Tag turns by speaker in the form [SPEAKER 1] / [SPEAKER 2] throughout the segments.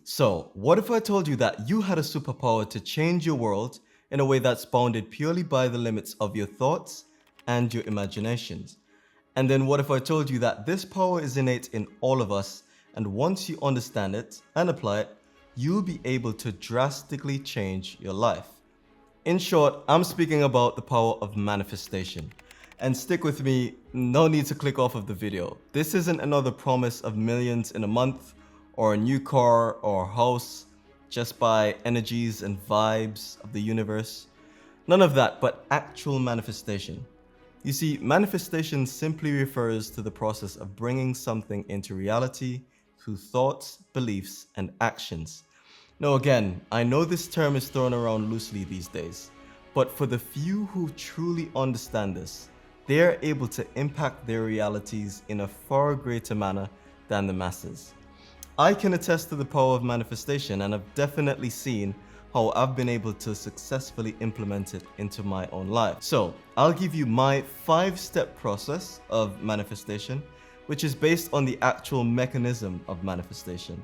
[SPEAKER 1] So, what if I told you that you had a superpower to change your world in a way that's bounded purely by the limits of your thoughts and your imaginations? And then what if I told you that this power is innate in all of us, and once you understand it and apply it, you'll be able to drastically change your life? In short, I'm speaking about the power of manifestation. And stick with me, no need to click off of the video. This isn't another promise of millions in a month, or a new car or house, just by energies and vibes of the universe. None of that, but actual manifestation. You see, manifestation simply refers to the process of bringing something into reality through thoughts, beliefs, and actions. Now again, I know this term is thrown around loosely these days, but for the few who truly understand this, they are able to impact their realities in a far greater manner than the masses. I can attest to the power of manifestation, and I've definitely seen how I've been able to successfully implement it into my own life. So I'll give you my 5-step process of manifestation, which is based on the actual mechanism of manifestation.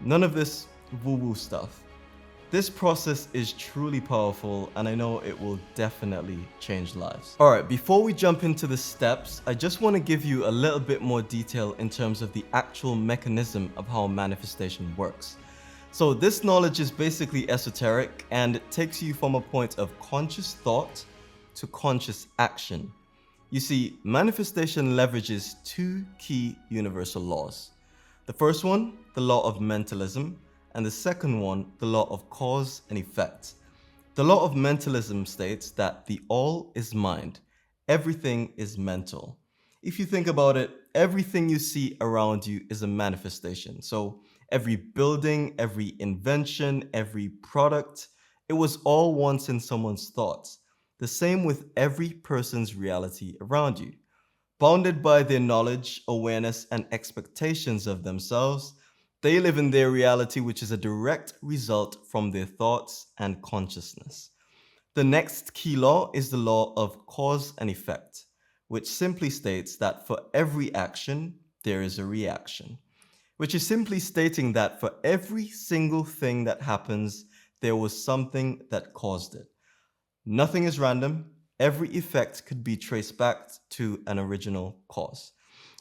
[SPEAKER 1] None of this woo-woo stuff. This process is truly powerful, and I know it will definitely change lives. Alright, before we jump into the steps, I just want to give you a little bit more detail in terms of the actual mechanism of how manifestation works. So this knowledge is basically esoteric, and it takes you from a point of conscious thought to conscious action. You see, manifestation leverages 2 key universal laws. The first one, the law of mentalism, and the second one, the law of cause and effect. The law of mentalism states that the all is mind, everything is mental. If you think about it, everything you see around you is a manifestation. So every building, every invention, every product, it was all once in someone's thoughts. The same with every person's reality around you. Bounded by their knowledge, awareness, and expectations of themselves, they live in their reality, which is a direct result from their thoughts and consciousness. The next key law is the law of cause and effect, which simply states that for every action, there is a reaction, which is simply stating that for every single thing that happens, there was something that caused it. Nothing is random. Every effect could be traced back to an original cause.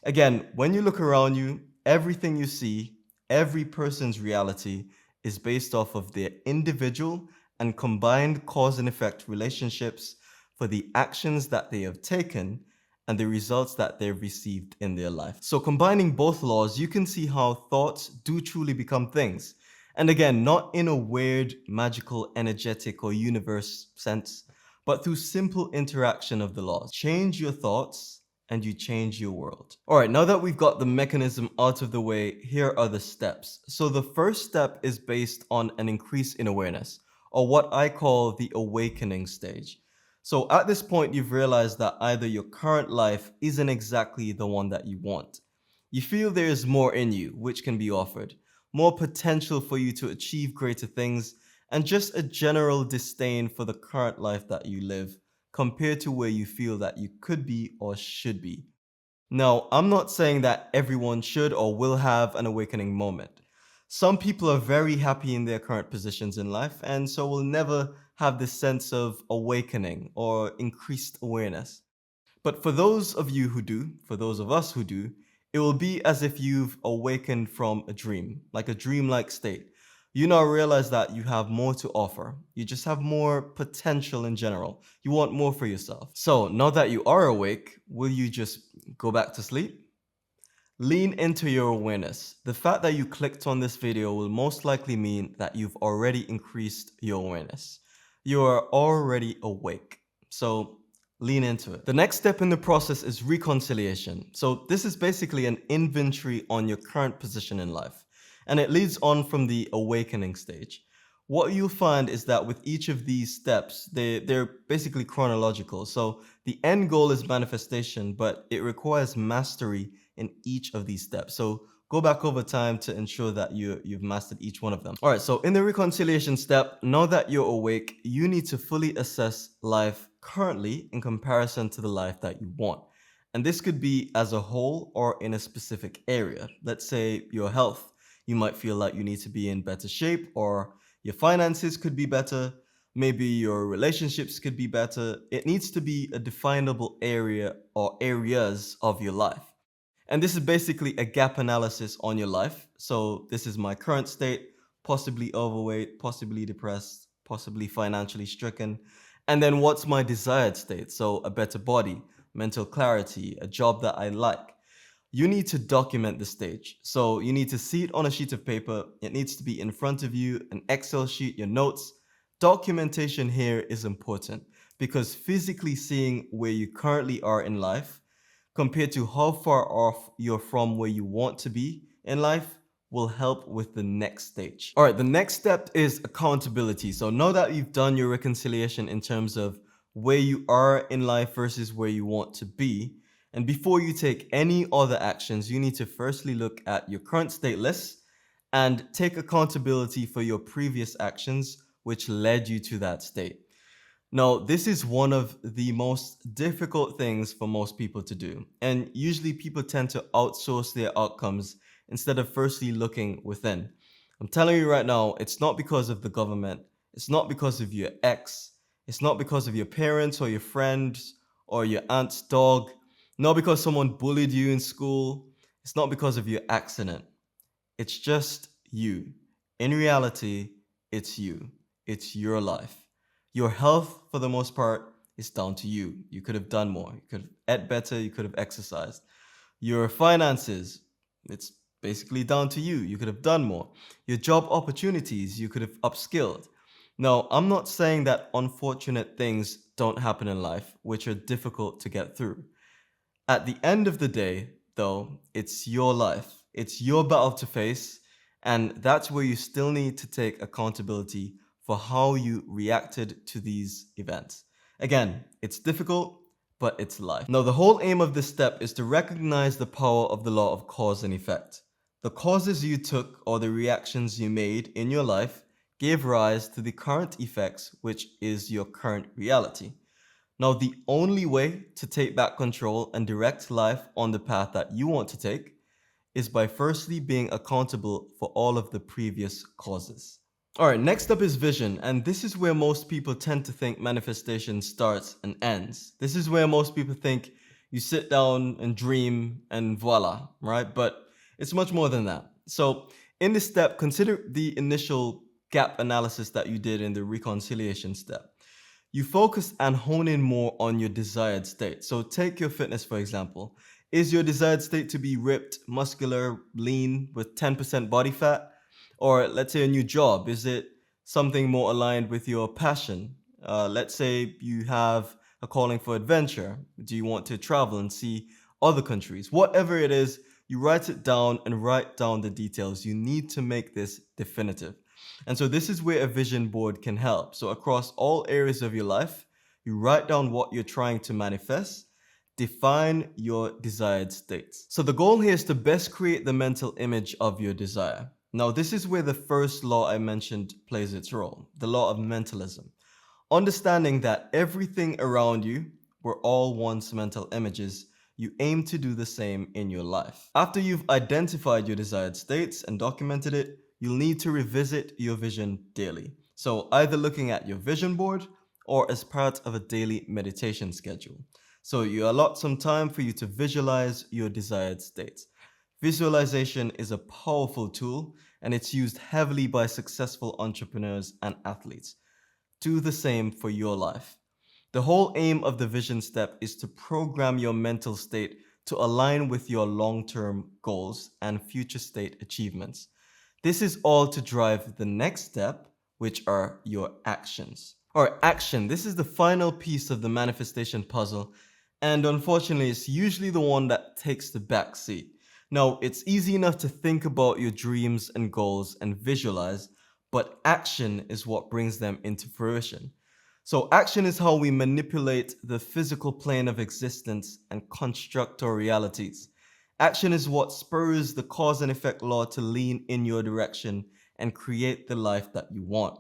[SPEAKER 1] Again, when you look around you, everything you see, every person's reality is based off of their individual and combined cause and effect relationships for the actions that they have taken and the results that they've received in their life. So combining both laws, you can see how thoughts do truly become things. And again, not in a weird, magical, energetic, or universe sense, but through simple interaction of the laws. Change your thoughts and you change your world. All right, now that we've got the mechanism out of the way, here are the steps. So the first step is based on an increase in awareness, or what I call the awakening stage. So at this point, you've realized that either your current life isn't exactly the one that you want. You feel there is more in you, which can be offered, more potential for you to achieve greater things, and just a general disdain for the current life that you live compared to where you feel that you could be or should be. Now, I'm not saying that everyone should or will have an awakening moment. Some people are very happy in their current positions in life, and so will never have this sense of awakening or increased awareness. But for those of you who do, for those of us who do, it will be as if you've awakened from a dream, like a dreamlike state. You now realize that you have more to offer. You just have more potential in general. You want more for yourself. So now that you are awake, will you just go back to sleep? Lean into your awareness. The fact that you clicked on this video will most likely mean that you've already increased your awareness. You are already awake. So lean into it. The next step in the process is reconciliation. So this is basically an inventory on your current position in life, and it leads on from the awakening stage. What you'll find is that with each of these steps, they're basically chronological. So the end goal is manifestation, but it requires mastery in each of these steps. So go back over time to ensure that you've mastered each one of them. All right, so in the reconciliation step, now that you're awake, you need to fully assess life currently in comparison to the life that you want. And this could be as a whole or in a specific area. Let's say your health. You might feel like you need to be in better shape, or your finances could be better. Maybe your relationships could be better. It needs to be a definable area or areas of your life. And this is basically a gap analysis on your life. So this is my current state, possibly overweight, possibly depressed, possibly financially stricken. And then what's my desired state? So a better body, mental clarity, a job that I like. You need to document the stage. So you need to see it on a sheet of paper. It needs to be in front of you, an Excel sheet, your notes. Documentation here is important because physically seeing where you currently are in life compared to how far off you're from where you want to be in life will help with the next stage. All right, the next step is accountability. So now that you've done your reconciliation in terms of where you are in life versus where you want to be, and before you take any other actions, you need to firstly look at your current state list and take accountability for your previous actions which led you to that state. Now, this is one of the most difficult things for most people to do. And usually people tend to outsource their outcomes instead of firstly looking within. I'm telling you right now, it's not because of the government. It's not because of your ex. It's not because of your parents or your friends or your aunt's dog. Not because someone bullied you in school. It's not because of your accident. It's just you. In reality, it's you. It's your life. Your health, for the most part, is down to you. You could have done more. You could have ate better. You could have exercised. Your finances, it's basically down to you. You could have done more. Your job opportunities, you could have upskilled. Now, I'm not saying that unfortunate things don't happen in life, which are difficult to get through. At the end of the day, though, it's your life. It's your battle to face, and that's where you still need to take accountability for how you reacted to these events. Again, it's difficult, but it's life. Now, the whole aim of this step is to recognize the power of the law of cause and effect. The causes you took or the reactions you made in your life gave rise to the current effects, which is your current reality. Now, the only way to take back control and direct life on the path that you want to take is by firstly being accountable for all of the previous causes. All right, next up is vision, and this is where most people tend to think manifestation starts and ends. This is where most people think you sit down and dream and voila, right? But it's much more than that. So in this step, consider the initial gap analysis that you did in the reconciliation step. You focus and hone in more on your desired state. So take your fitness, for example. Is your desired state to be ripped, muscular, lean with 10% body fat? Or let's say a new job. Is it something more aligned with your passion? Let's say you have a calling for adventure. Do you want to travel and see other countries? Whatever it is, you write it down and write down the details. You need to make this definitive. And so this is where a vision board can help. So across all areas of your life, you write down what you're trying to manifest, define your desired states. So the goal here is to best create the mental image of your desire. Now, this is where the first law I mentioned plays its role, the law of mentalism. Understanding that everything around you, we're all one's mental images, you aim to do the same in your life. After you've identified your desired states and documented it, you'll need to revisit your vision daily. So either looking at your vision board or as part of a daily meditation schedule. So you allot some time for you to visualize your desired states. Visualization is a powerful tool and it's used heavily by successful entrepreneurs and athletes. Do the same for your life. The whole aim of the vision step is to program your mental state to align with your long-term goals and future state achievements. This is all to drive the next step, which are your actions. All right, action. This is the final piece of the manifestation puzzle, and unfortunately, it's usually the one that takes the back seat. Now, it's easy enough to think about your dreams and goals and visualize, but action is what brings them into fruition. So action is how we manipulate the physical plane of existence and construct our realities. Action is what spurs the cause and effect law to lean in your direction and create the life that you want.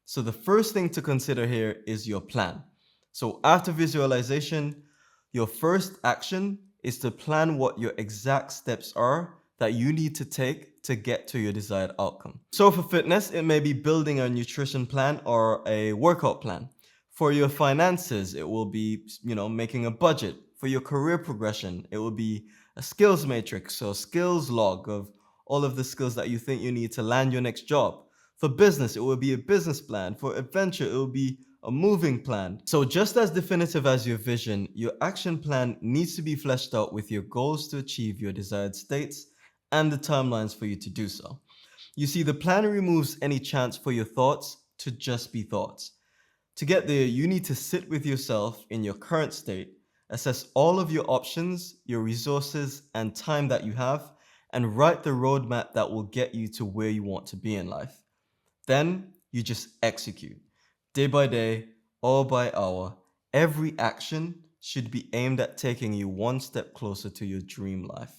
[SPEAKER 1] So the first thing to consider here is your plan. So after visualization, your first action is to plan what your exact steps are that you need to take to get to your desired outcome. So for fitness, it may be building a nutrition plan or a workout plan. For your finances, it will be, making a budget. For your career progression, it will be a skills matrix, so skills log of all of the skills that you think you need to land your next job. For business, it will be a business plan. For adventure, it will be a moving plan. So just as definitive as your vision, your action plan needs to be fleshed out with your goals to achieve your desired states and the timelines for you to do so. You see, the plan removes any chance for your thoughts to just be thoughts. To get there, you need to sit with yourself in your current state, assess all of your options, your resources, and time that you have, and write the roadmap that will get you to where you want to be in life. Then you just execute. Day by day, hour by hour, every action should be aimed at taking you one step closer to your dream life.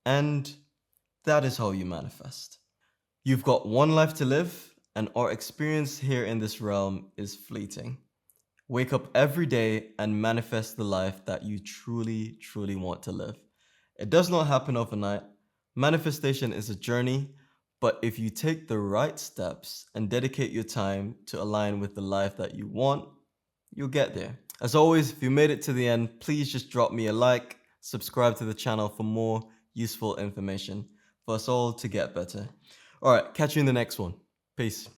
[SPEAKER 1] And that is how you manifest. You've got one life to live, and our experience here in this realm is fleeting. Wake up every day and manifest the life that you truly, truly want to live. It does not happen overnight. Manifestation is a journey, but if you take the right steps and dedicate your time to align with the life that you want, you'll get there. As always, if you made it to the end, please just drop me a like, subscribe to the channel for more useful information for us all to get better. All right, catch you in the next one. Peace.